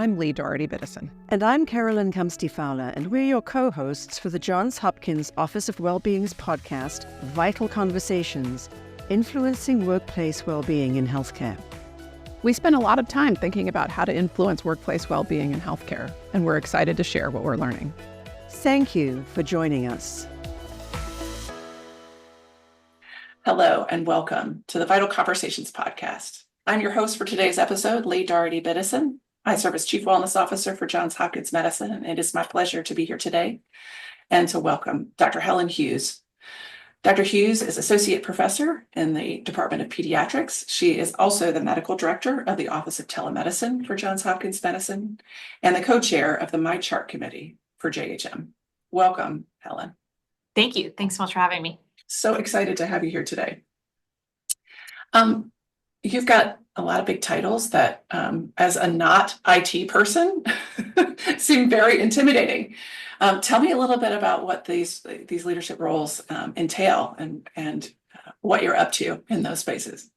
I'm Lee Doherty Biddison. And I'm Carolyn Kamsty Fowler, and we're your co-hosts for the Johns Hopkins Office of Wellbeing's podcast, Vital Conversations, Influencing Workplace Wellbeing in Healthcare. We spend a lot of time thinking about how to influence workplace well-being in healthcare, and we're excited to share what we're learning. Thank you for joining us. Hello, and welcome to the Vital Conversations podcast. I'm your host for today's episode, Lee Doherty Biddison. I serve as Chief Wellness Officer for Johns Hopkins Medicine, and it is my pleasure to be here today and to welcome Dr. Helen Hughes. Dr. Hughes is Associate Professor in the Department of Pediatrics. She is also the Medical Director of the Office of Telemedicine for Johns Hopkins Medicine and the Co-Chair of the MyChart Committee for JHM. Welcome, Helen. Thank you. Thanks so much for having me. So excited to have you here today. You've got a lot of big titles that, as a not IT person, seem very intimidating. Tell me a little bit about what these leadership roles entail and what you're up to in those spaces.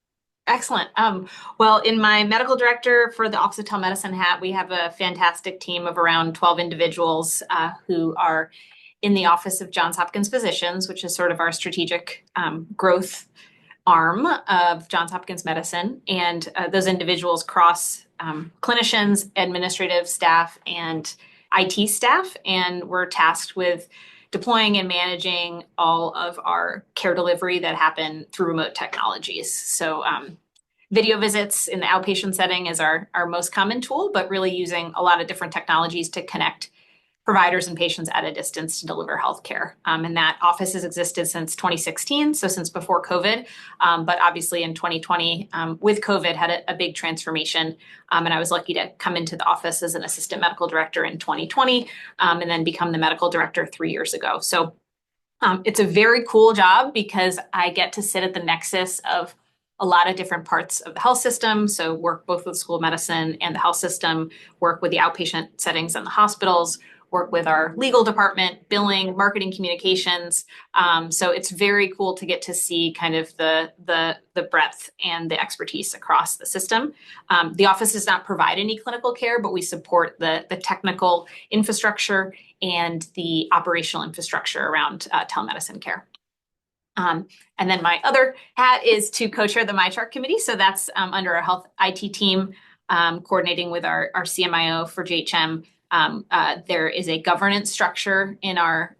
Excellent. Well, in my medical director for the Office of Telemedicine hat, we have a fantastic team of around 12 individuals who are in the Office of Johns Hopkins Physicians, which is sort of our strategic growth arm of Johns Hopkins Medicine. And those individuals cross clinicians, administrative staff, and IT staff. And we're tasked with deploying and managing all of our care delivery that happen through remote technologies. So video visits in the outpatient setting is our most common tool, but really using a lot of different technologies to connect providers and patients at a distance to deliver healthcare. And that office has existed since 2016, so since before COVID. But obviously in 2020, with COVID, had a big transformation. And I was lucky to come into the office as an assistant medical director in 2020, and then become the medical director 3 years ago. So it's a very cool job because I get to sit at the nexus of a lot of different parts of the health system. So work both with school of medicine and the health system, work with the outpatient settings and the hospitals, work with our legal department, billing, marketing, communications. So it's very cool to get to see kind of the breadth and the expertise across the system. The office does not provide any clinical care, but we support the technical infrastructure and the operational infrastructure around telemedicine care. And then my other hat is to co-chair the MyChart Committee. So that's under our health IT team, coordinating with our CMIO for JHM. There is a governance structure in our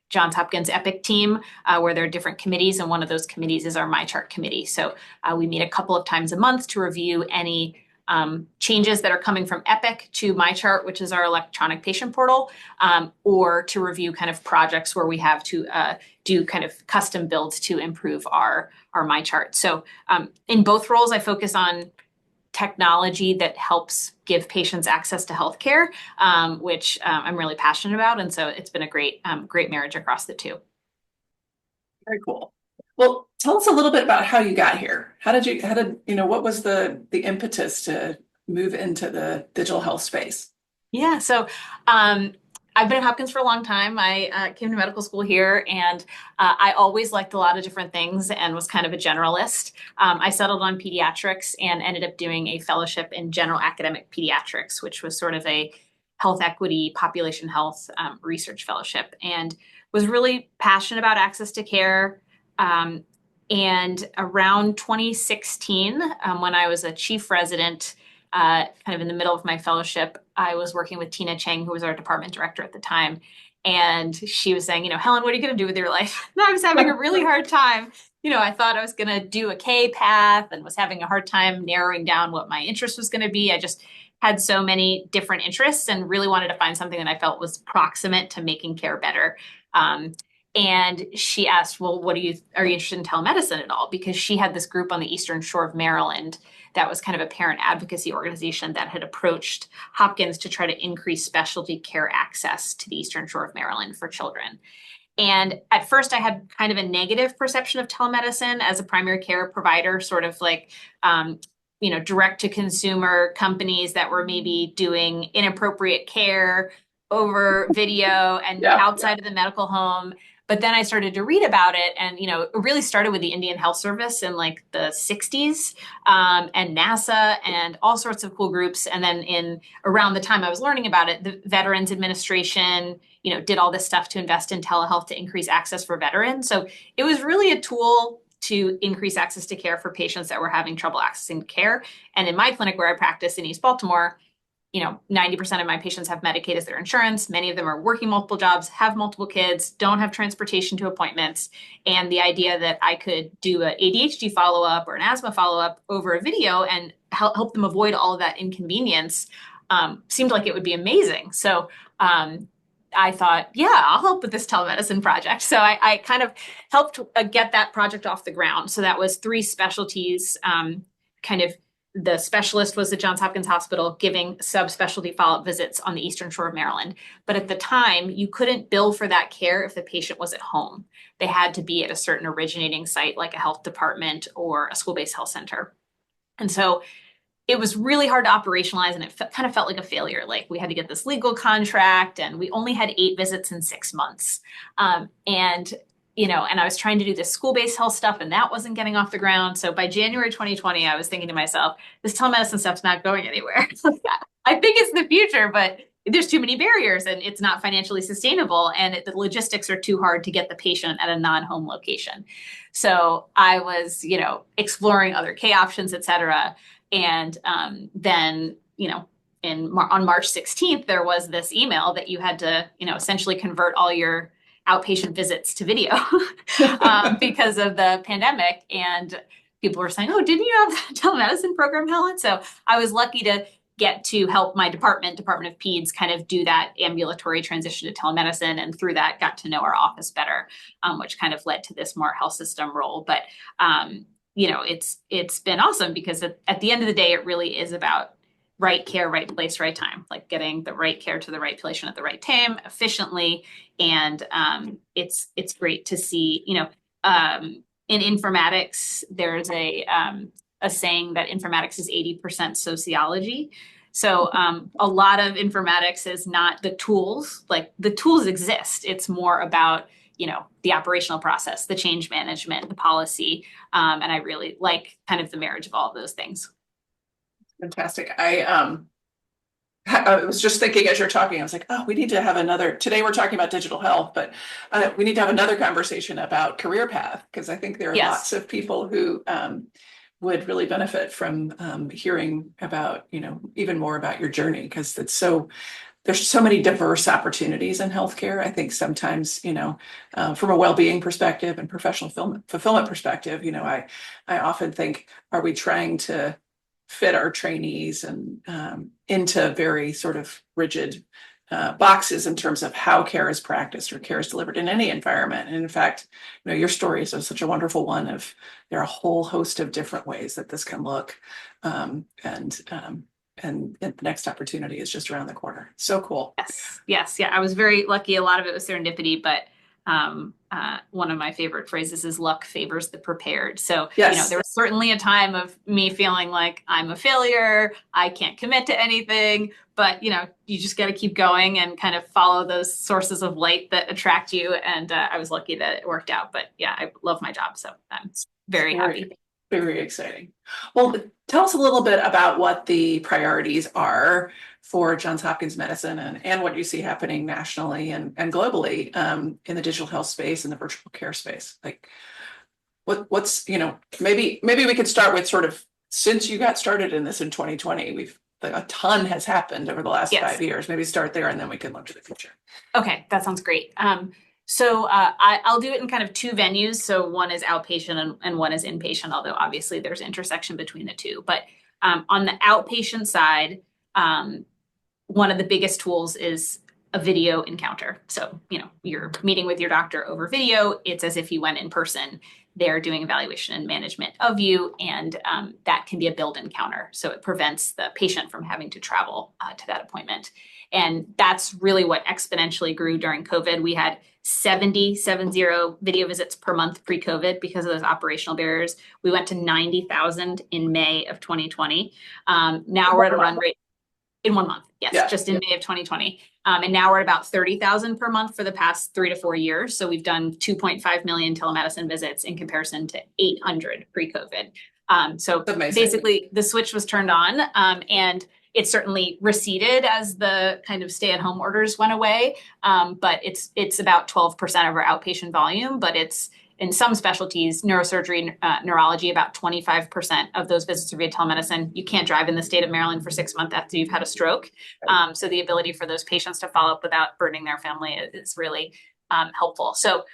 Johns Hopkins Epic team where there are different committees, and one of those committees is our MyChart committee. So we meet a couple of times a month to review any changes that are coming from Epic to MyChart, which is our electronic patient portal, or to review kind of projects where we have to do kind of custom builds to improve our MyChart. So in both roles, I focus on technology that helps give patients access to healthcare, which I'm really passionate about. And so it's been a great marriage across the two. Very cool. Well, tell us a little bit about how you got here. What was the impetus to move into the digital health space? Yeah. So, I've been at Hopkins for a long time. I came to medical school here, and I always liked a lot of different things and was kind of a generalist. I settled on pediatrics and ended up doing a fellowship in general academic pediatrics, which was sort of a health equity, population health research fellowship, and was really passionate about access to care. And around 2016, when I was a chief resident, kind of in the middle of my fellowship, I was working with Tina Cheng, who was our department director at the time. And she was saying, Helen, what are you going to do with your life? And I was having a really hard time. I thought I was going to do a K path and was having a hard time narrowing down what my interest was going to be. I just had so many different interests and really wanted to find something that I felt was proximate to making care better. And she asked, well, are you interested in telemedicine at all? Because she had this group on the Eastern Shore of Maryland that was kind of a parent advocacy organization that had approached Hopkins to try to increase specialty care access to the Eastern Shore of Maryland for children. And at first I had kind of a negative perception of telemedicine as a primary care provider, sort of like, direct to consumer companies that were maybe doing inappropriate care over video and outside of the medical home. But then I started to read about it, and it really started with the Indian Health Service in like the 60s, and NASA and all sorts of cool groups. And then in around the time I was learning about it, the Veterans Administration, did all this stuff to invest in telehealth to increase access for veterans. So it was really a tool to increase access to care for patients that were having trouble accessing care. And in my clinic where I practice in East Baltimore, 90% of my patients have Medicaid as their insurance. Many of them are working multiple jobs, have multiple kids, don't have transportation to appointments. And the idea that I could do an ADHD follow-up or an asthma follow-up over a video and help them avoid all of that inconvenience seemed like it would be amazing. So I thought, yeah, I'll help with this telemedicine project. So I kind of helped get that project off the ground. So that was 3 specialties, the specialist was the Johns Hopkins Hospital giving subspecialty follow-up visits on the Eastern Shore of Maryland. But at the time, you couldn't bill for that care if the patient was at home. They had to be at a certain originating site like a health department or a school-based health center. And so it was really hard to operationalize, and it kind of felt like a failure. Like we had to get this legal contract, and we only had 8 visits in 6 months. And I was trying to do this school-based health stuff, and that wasn't getting off the ground. So by January 2020, I was thinking to myself, this telemedicine stuff's not going anywhere. I think it's the future, but there's too many barriers and it's not financially sustainable. And the logistics are too hard to get the patient at a non-home location. So I was, exploring other K options, et cetera. And then, on March 16th, there was this email that you had to, essentially convert all your outpatient visits to video because of the pandemic. And people were saying, oh, didn't you have the telemedicine program, Helen? So I was lucky to get to help my Department of Peds, kind of do that ambulatory transition to telemedicine. And through that, got to know our office better, which kind of led to this more health system role. But, it's been awesome because at the end of the day, it really is about right care, right place, right time, like getting the right care to the right patient at the right time efficiently. And it's great to see, in informatics, there's a saying that informatics is 80% sociology. So a lot of informatics is not the tools, like the tools exist. It's more about, the operational process, the change management, the policy. And I really like kind of the marriage of all of those things. Fantastic. I was just thinking as you're talking, I was like, oh, we need to have today we're talking about digital health, but we need to have another conversation about career path, because I think there are lots of people who would really benefit from hearing about, even more about your journey, because there's so many diverse opportunities in healthcare. I think sometimes, from a well-being perspective and professional fulfillment perspective, I often think, are we trying to fit our trainees and into very sort of rigid boxes in terms of how care is practiced or care is delivered in any environment? And in fact, your story is such a wonderful one of there are a whole host of different ways that this can look, and the next opportunity is just around the corner. So cool. Yes. Yeah. I was very lucky. A lot of it was serendipity, but one of my favorite phrases is luck favors the prepared. So, there was certainly a time of me feeling like I'm a failure. I can't commit to anything, but you just got to keep going and kind of follow those sources of light that attract you. And I was lucky that it worked out, but yeah, I love my job. So I'm very happy. Very exciting. Well, tell us a little bit about what the priorities are for Johns Hopkins Medicine and what you see happening nationally and globally in the digital health space and the virtual care space. Like what's, maybe we could start with sort of, since you got started in this in 2020, a ton has happened over the last 5 years. Maybe start there and then we can look to the future. Okay, that sounds great. So I'll do it in kind of 2 venues. So one is outpatient and one is inpatient, although obviously there's intersection between the two. But on the outpatient side, one of the biggest tools is a video encounter. So, you're meeting with your doctor over video. It's as if you went in person. They're doing evaluation and management of you, and that can be a billed encounter. So it prevents the patient from having to travel to that appointment. And that's really what exponentially grew during COVID. We had 70 video visits per month pre-COVID because of those operational barriers. We went to 90,000 in May of 2020. Now we're at a run rate. In 1 month, yes, Yeah. just in May of 2020. And now we're at about 30,000 per month for the past 3 to 4 years. So we've done 2.5 million telemedicine visits in comparison to 800 pre-COVID. So That's amazing. basically the switch was turned on, and it certainly receded as the kind of stay-at-home orders went away. But it's about 12% of our outpatient volume, but it's in some specialties, neurosurgery, neurology, about 25% of those visits are via telemedicine. You can't drive in the state of Maryland for 6 months after you've had a stroke. So the ability for those patients to follow up without burdening their family is really helpful. So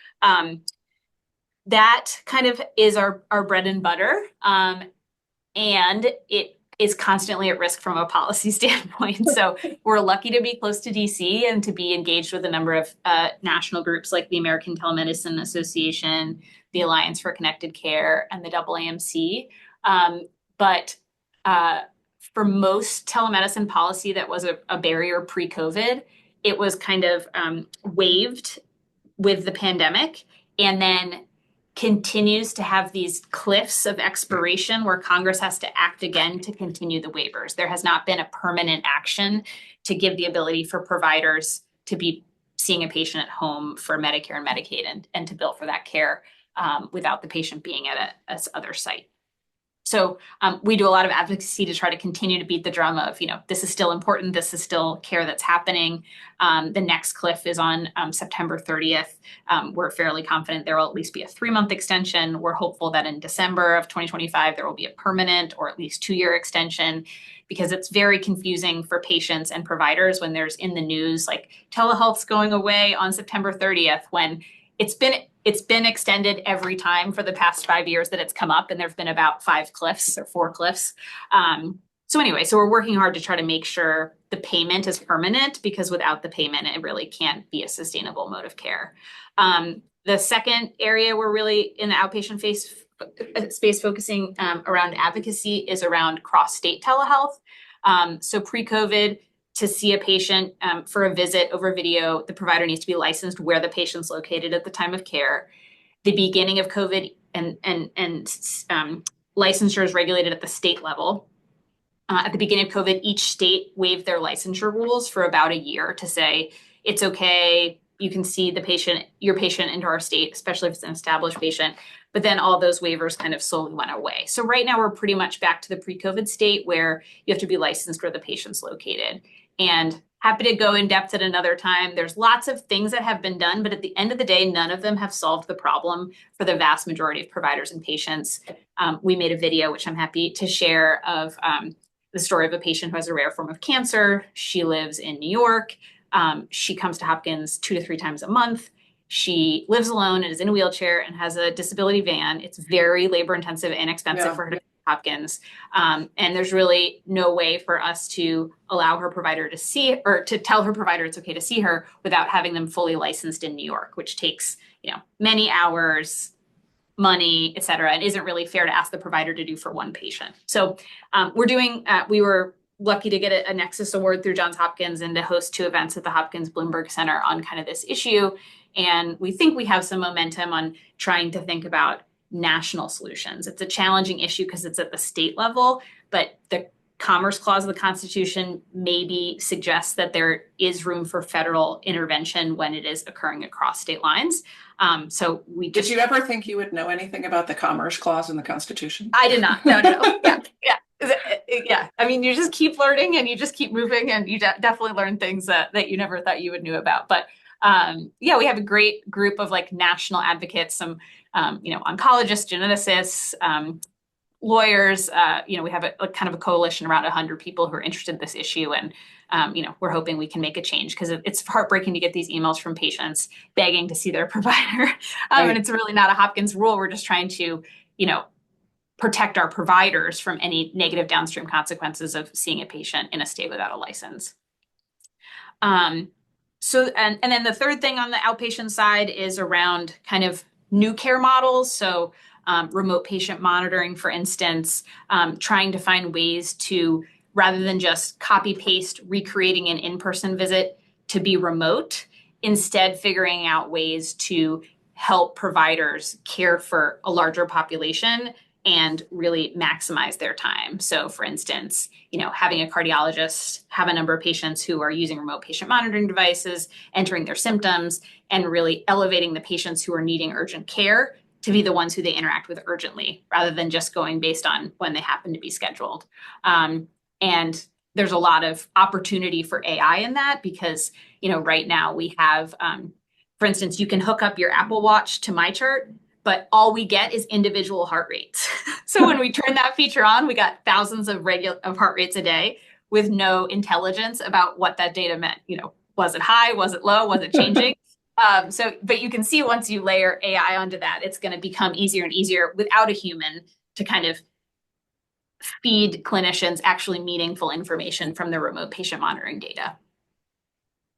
that kind of is our bread and butter. And it is constantly at risk from a policy standpoint. So we're lucky to be close to DC and to be engaged with a number of national groups like the American Telemedicine Association, the Alliance for Connected Care, and the AAMC. But for most telemedicine policy that was a barrier pre-COVID, it was kind of waived with the pandemic, and then continues to have these cliffs of expiration where Congress has to act again to continue the waivers. There has not been a permanent action to give the ability for providers to be seeing a patient at home for Medicare and Medicaid and to bill for that care without the patient being at a other site. So we do a lot of advocacy to try to continue to beat the drum of, this is still important. This is still care that's happening. The next cliff is on September 30th. We're fairly confident there will at least be a 3-month extension. We're hopeful that in December of 2025, there will be a permanent or at least 2-year extension, because it's very confusing for patients and providers when there's in the news, like telehealth's going away on September 30th, when it's been extended every time for the past 5 years that it's come up, and there've been about 5 cliffs or 4 cliffs. So we're working hard to try to make sure the payment is permanent, because without the payment, it really can't be a sustainable mode of care. The second area we're really in the outpatient space focusing around advocacy is around cross-state telehealth. So pre-COVID, to see a patient for a visit over video, the provider needs to be licensed where the patient's located at the time of care. The beginning of COVID and licensure is regulated at the state level. At the beginning of COVID, each state waived their licensure rules for about a year to say, it's okay, you can see your patient into our state, especially if it's an established patient. But then all those waivers kind of slowly went away. So right now we're pretty much back to the pre-COVID state where you have to be licensed where the patient's located. And happy to go in depth at another time. There's lots of things that have been done, but at the end of the day, none of them have solved the problem for the vast majority of providers and patients. We made a video, which I'm happy to share, of the story of a patient who has a rare form of cancer. She lives in New York. She comes to Hopkins 2 to 3 times a month. She lives alone and is in a wheelchair and has a disability van. It's very labor intensive and expensive for her to Hopkins. And there's really no way for us to allow her provider to see, or to tell her provider it's okay to see her without having them fully licensed in New York, which takes, many hours, money, et cetera, and isn't really fair to ask the provider to do for one patient. So we were lucky to get a Nexus Award through Johns Hopkins and to host 2 events at the Hopkins Bloomberg Center on kind of this issue. And we think we have some momentum on trying to think about national solutions. It's a challenging issue because it's at the state level, but the Commerce Clause of the Constitution maybe suggests that there is room for federal intervention when it is occurring across state lines. Did you ever think you would know anything about the Commerce Clause in the Constitution? I did not. No. Yeah. I mean, you just keep learning and you just keep moving, and you definitely learn things that you never thought you would know about. But we have a great group of national advocates, some oncologists, geneticists, lawyers. We have a kind of a coalition around 100 people who are interested in this issue, and we're hoping we can make a change, because it's heartbreaking to get these emails from patients begging to see their provider, and it's really not a Hopkins rule. We're just trying to protect our providers from any negative downstream consequences of seeing a patient in a state without a license. And then the third thing on the outpatient side is around kind of new care models. So remote patient monitoring, for instance, trying to find ways to, rather than just copy paste, recreating an in-person visit to be remote, instead figuring out ways to help providers care for a larger population and really maximize their time. So for instance, having a cardiologist have a number of patients who are using remote patient monitoring devices, entering their symptoms, and really elevating the patients who are needing urgent care to be the ones who they interact with urgently, rather than just going based on when they happen to be scheduled. And there's a lot of opportunity for AI in that because, right now we have, for instance, you can hook up your Apple Watch to MyChart, but all we get is individual heart rates. So when we turn that feature on, we got thousands of heart rates a day with no intelligence about what that data meant. Was it high? Was it low? Was it changing? But you can see once you layer AI onto that, it's going to become easier and easier without a human to kind of feed clinicians actually meaningful information from the remote patient monitoring data.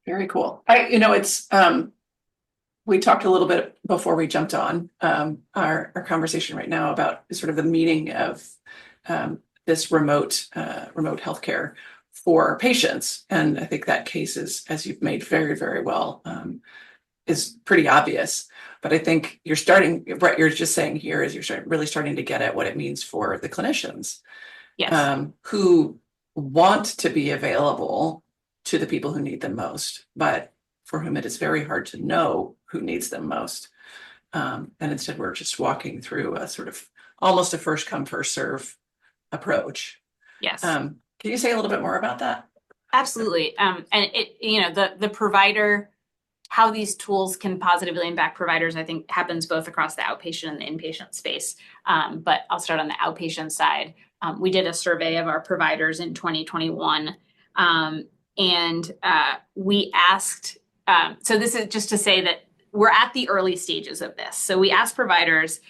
Very cool. We talked a little bit before we jumped on our conversation right now about sort of the meaning of this remote healthcare for patients. And I think that case is, as you've made very, very well, is pretty obvious. But I think what you're just saying here is you're really starting to get at what it means for the clinicians. Yes. Who want to be available to the people who need them most, but for whom it is very hard to know who needs them most. And instead, we're just walking through a sort of almost a first come, first serve approach. Yes. Can you say a little bit more about that? Absolutely. And the provider, how these tools can positively impact providers, I think happens both across the outpatient and the inpatient space. But I'll start on the outpatient side. We did a survey of our providers in 2021. And we asked, so this is just to say that we're at the early stages of this. So we asked providers,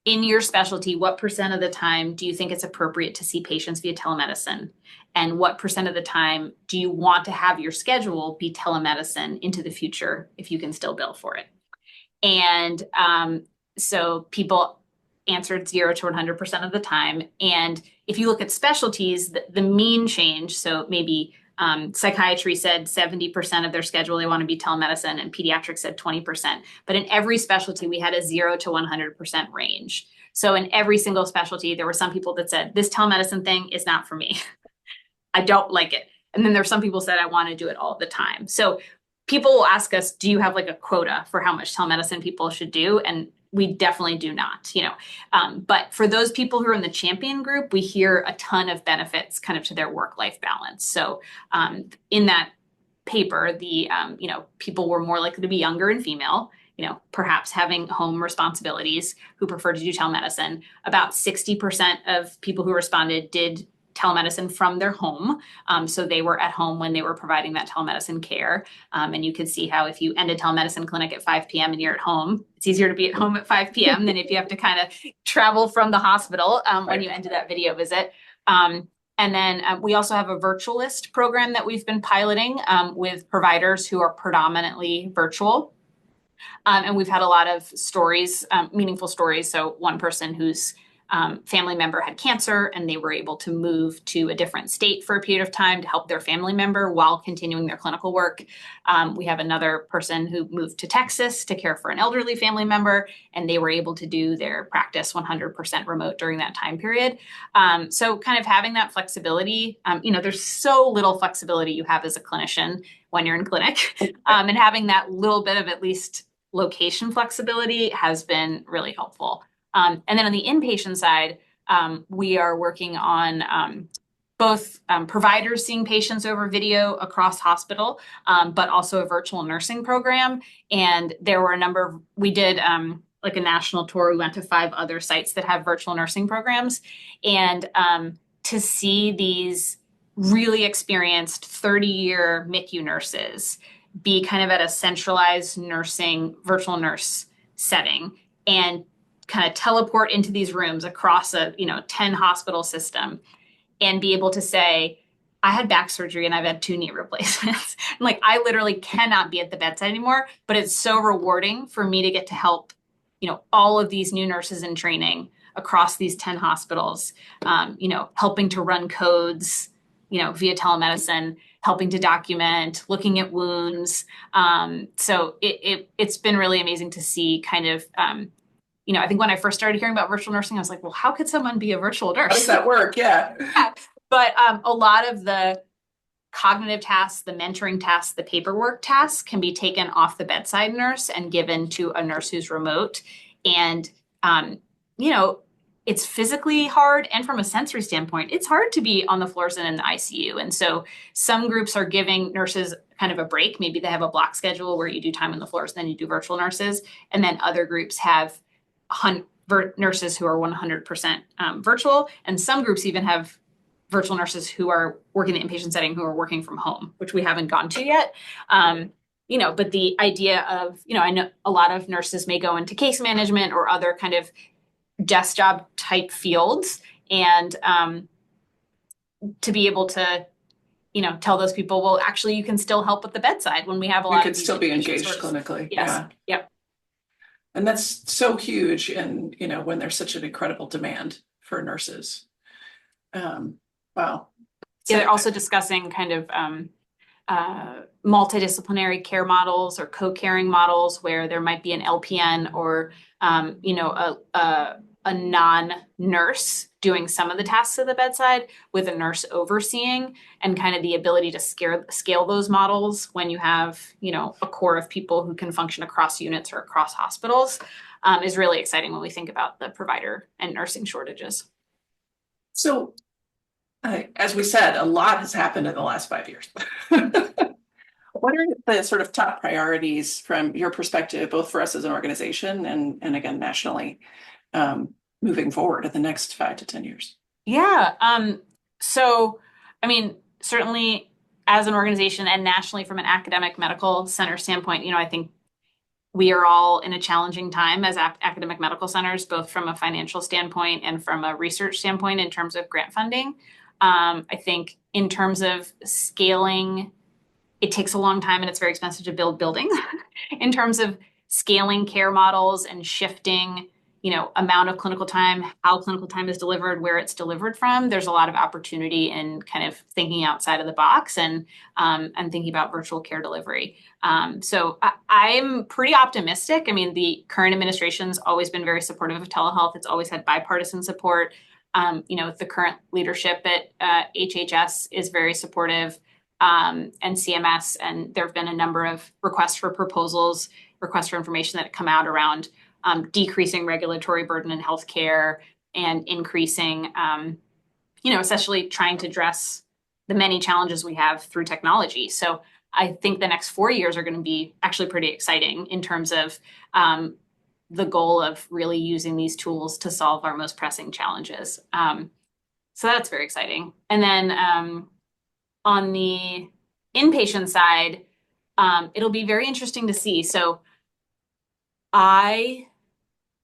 in your specialty, what % of the time do you think it's appropriate to see patients via telemedicine? And what % of the time do you want to have your schedule be telemedicine into the future if you can still bill for it? And so people answered 0 to 100% of the time. And if you look at specialties, the mean change, so maybe psychiatry said 70% of their schedule they want to be telemedicine, and pediatrics said 20%. But in every specialty, we had a 0 to 100% range. So in every single specialty, there were some people that said, this telemedicine thing is not for me. I don't like it. And then there's some people said, I want to do it all the time. So people will ask us, do you have like a quota for how much telemedicine people should do? And we definitely do not, but for those people who are in the champion group, we hear a ton of benefits kind of to their work-life balance. So in that paper, the people were more likely to be younger and female, perhaps having home responsibilities, who prefer to do telemedicine. About 60% of people who responded did telemedicine from their home. So they were at home when they were providing that telemedicine care. And you could see how if you end a telemedicine clinic at 5 p.m. and you're at home, it's easier to be at home at 5 p.m. than if you have to kind of travel from the hospital when you ended that video visit. And then we also have a virtualist program that we've been piloting with providers who are predominantly virtual. And we've had a lot of stories, meaningful stories. So one person whose family member had cancer and they were able to move to a different state for a period of time to help their family member while continuing their clinical work. We have another person who moved to Texas to care for an elderly family member, and they were able to do their practice 100% remote during that time period. So kind of having that flexibility, there's so little flexibility you have as a clinician when you're in clinic, and having that little bit of at least location flexibility has been really helpful. And then on the inpatient side, we are working on both providers seeing patients over video across hospital, but also a virtual nursing program. And there were we did like a national tour. We went to 5 other sites that have virtual nursing programs. And to see these really experienced 30-year MICU nurses be kind of at a centralized virtual nurse setting and kind of teleport into these rooms across a 10 hospital system and be able to say, I had back surgery and I've had 2 knee replacements. Like, I literally cannot be at the bedside anymore, but it's so rewarding for me to get to help, all of these new nurses in training across these 10 hospitals, helping to run codes, via telemedicine, helping to document, looking at wounds. So it's been really amazing to see kind of, I think when I first started hearing about virtual nursing, I was like, well, how could someone be a virtual nurse? How does that work? Yeah. Yeah. But a lot of the cognitive tasks, the mentoring tasks, the paperwork tasks can be taken off the bedside nurse and given to a nurse who's remote. And, it's physically hard. And from a sensory standpoint, it's hard to be on the floors and in the ICU. And so some groups are giving nurses kind of a break. Maybe they have a block schedule where you do time on the floors, then you do virtual nurses. And then other groups have nurses who are 100% virtual. And some groups even have virtual nurses who are working in the inpatient setting who are working from home, which we haven't gone to yet. But the idea of, I know a lot of nurses may go into case management or other kind of desk job type fields. And to be able to, tell those people, well, actually, you can still help at the bedside when we have a lot of. You could still be engaged clinically. Yes. Yeah. Yep. And that's so huge. And, when there's such an incredible demand for nurses. Wow. Yeah, they're also discussing kind of multidisciplinary care models or co-caring models where there might be an LPN or, a non-nurse doing some of the tasks at the bedside with a nurse overseeing, and kind of the ability to scale those models when you have, a core of people who can function across units or across hospitals is really exciting when we think about the provider and nursing shortages. So, as we said, a lot has happened in the last 5 years. What are the sort of top priorities from your perspective, both for us as an organization and again, nationally, moving forward in the next 5 to 10 years? Yeah. Certainly as an organization and nationally from an academic medical center standpoint, I think we are all in a challenging time as academic medical centers, both from a financial standpoint and from a research standpoint in terms of grant funding. I think in terms of scaling, it takes a long time and it's very expensive to build buildings. In terms of scaling care models and shifting, amount of clinical time, how clinical time is delivered, where it's delivered from, there's a lot of opportunity in kind of thinking outside of the box and thinking about virtual care delivery. So I'm pretty optimistic. The current administration's always been very supportive of telehealth. It's always had bipartisan support. The current leadership at HHS is very supportive, and CMS, and there have been a number of requests for proposals, requests for information that have come out around decreasing regulatory burden in healthcare and increasing, essentially trying to address the many challenges we have through technology. So I think the next 4 years are going to be actually pretty exciting in terms of the goal of really using these tools to solve our most pressing challenges. So that's very exciting. And then on the inpatient side, it'll be very interesting to see. So I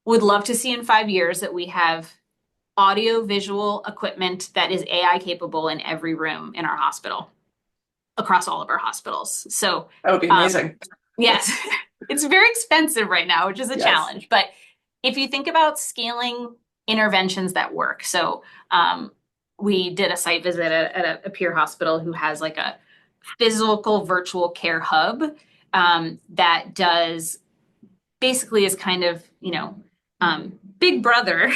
would love to see in 5 years that we have audio visual equipment that is AI capable in every room in our hospital, across all of our hospitals. So that would be amazing. Yes, it's very expensive right now, which is a challenge. But if you think about scaling interventions that work, so we did a site visit at a peer hospital who has like a physical virtual care hub that does basically is kind of, big brother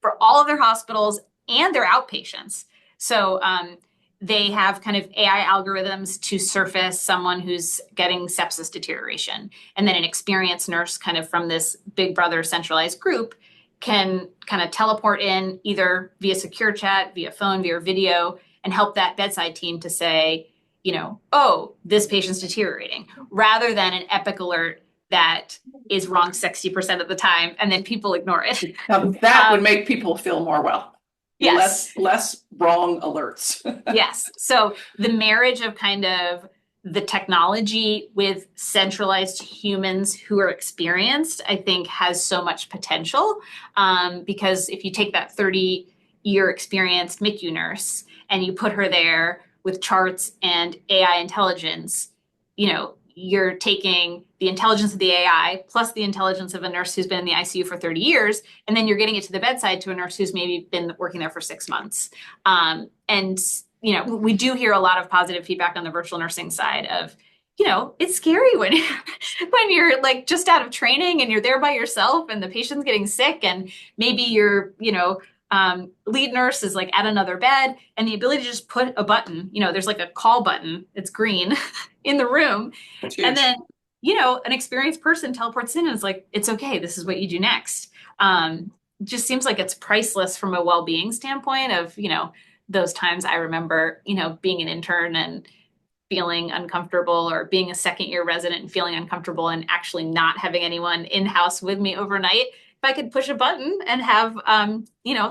for all of their hospitals and their outpatients. So they have kind of AI algorithms to surface someone who's getting sepsis deterioration. And then an experienced nurse kind of from this big brother centralized group can kind of teleport in either via secure chat, via phone, via video, and help that bedside team to say, oh, this patient's deteriorating, rather than an epic alert that is wrong 60% of the time, and then people ignore it. Now, that would make people feel more well. Yes. Less wrong alerts. Yes. So the marriage of kind of the technology with centralized humans who are experienced, I think has so much potential. Because if you take that 30-year experienced MICU nurse and you put her there with charts and AI intelligence, you're taking the intelligence of the AI plus the intelligence of a nurse who's been in the ICU for 30 years, and then you're getting it to the bedside to a nurse who's maybe been working there for 6 months. We do hear a lot of positive feedback on the virtual nursing side of, it's scary when when you're like just out of training and you're there by yourself and the patient's getting sick and maybe your, lead nurse is like at another bed, and the ability to just put a button, there's like a call button, it's green in the room. That's huge. And then, an experienced person teleports in and is like, it's okay, this is what you do next. Just seems like it's priceless from a well-being standpoint of, those times I remember, being an intern and feeling uncomfortable, or being a second year resident and feeling uncomfortable and actually not having anyone in-house with me overnight. If I could push a button and have,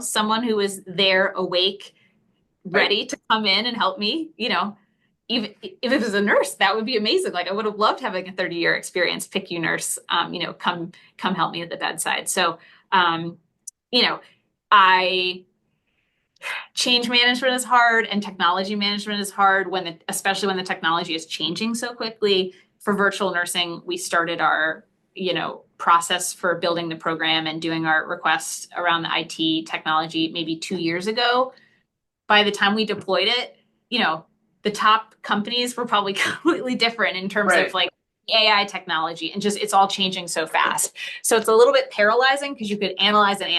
someone who is there awake, ready to come in and help me, even if it was a nurse, that would be amazing. Like I would have loved having a 30-year experience PICU nurse, come help me at the bedside. So, change management is hard and technology management is hard especially when the technology is changing so quickly. For virtual nursing, we started our, process for building the program and doing our requests around the IT technology maybe 2 years ago. By the time we deployed it, the top companies were probably completely different in terms of like AI technology, and just it's all changing so fast. So it's a little bit paralyzing because you could analyze and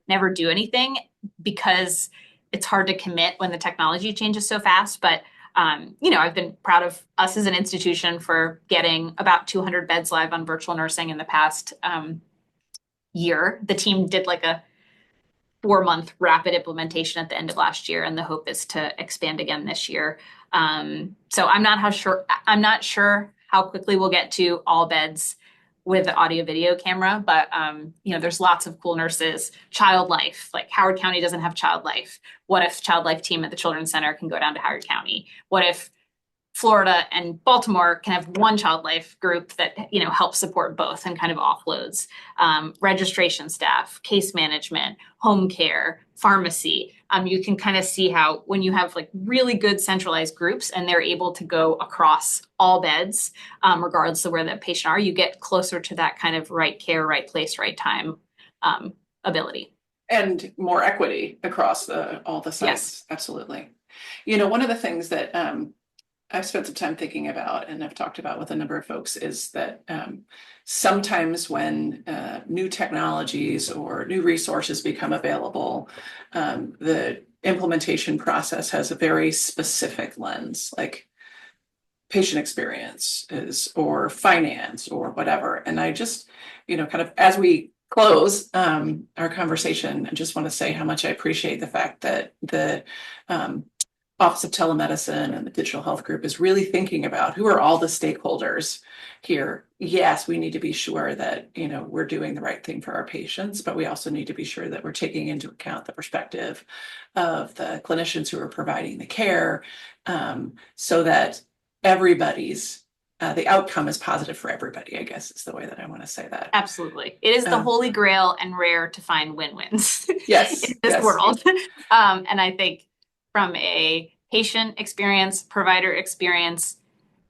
never do anything, because it's hard to commit when the technology changes so fast. But I've been proud of us as an institution for getting about 200 beds live on virtual nursing in the past year. The team did like a 4-month rapid implementation at the end of last year, and the hope is to expand again this year. So I'm not sure how quickly we'll get to all beds with the audio video camera, but there's lots of cool nurses. Child Life, like Howard County doesn't have Child Life. What if Child Life team at the Children's Center can go down to Howard County? What if Florida and Baltimore can have one Child Life group that, helps support both and kind of offloads registration staff, case management, home care, pharmacy. You can kind of see how when you have like really good centralized groups and they're able to go across all beds, regardless of where the patient are, you get closer to that kind of right care, right place, right time ability. And more equity across all the sites. Yes. Absolutely. One of the things that I've spent some time thinking about and I've talked about with a number of folks is that sometimes when new technologies or new resources become available, the implementation process has a very specific lens, like patient experience or finance or whatever. And I just, kind of as we close our conversation, I just want to say how much I appreciate the fact that the Office of Telemedicine and the Digital Health Group is really thinking about who are all the stakeholders here. Yes, we need to be sure that, we're doing the right thing for our patients, but we also need to be sure that we're taking into account the perspective of the clinicians who are providing the care, so that everybody's the outcome is positive for everybody, I guess is the way that I want to say that. Absolutely. It is the holy grail and rare to find win-wins yes, in this world. And I think from a patient experience, provider experience,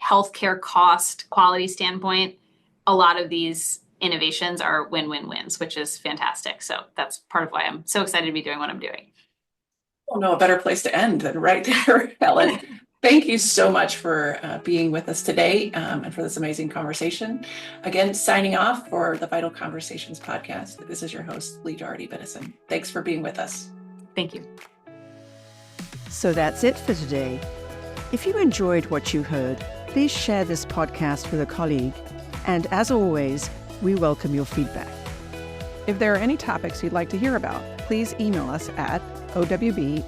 healthcare cost, quality standpoint, a lot of these innovations are win-win-wins, which is fantastic. So that's part of why I'm so excited to be doing what I'm doing. I don't know a better place to end than right there, Helen. Thank you so much for being with us today and for this amazing conversation. Again, signing off for the Vital Conversations podcast. This is your host, Lee Doherty Biddison. Thanks for being with us. Thank you. So that's it for today. If you enjoyed what you heard, please share this podcast with a colleague. And as always, we welcome your feedback. If there are any topics you'd like to hear about, please email us at owb@jhmi.edu.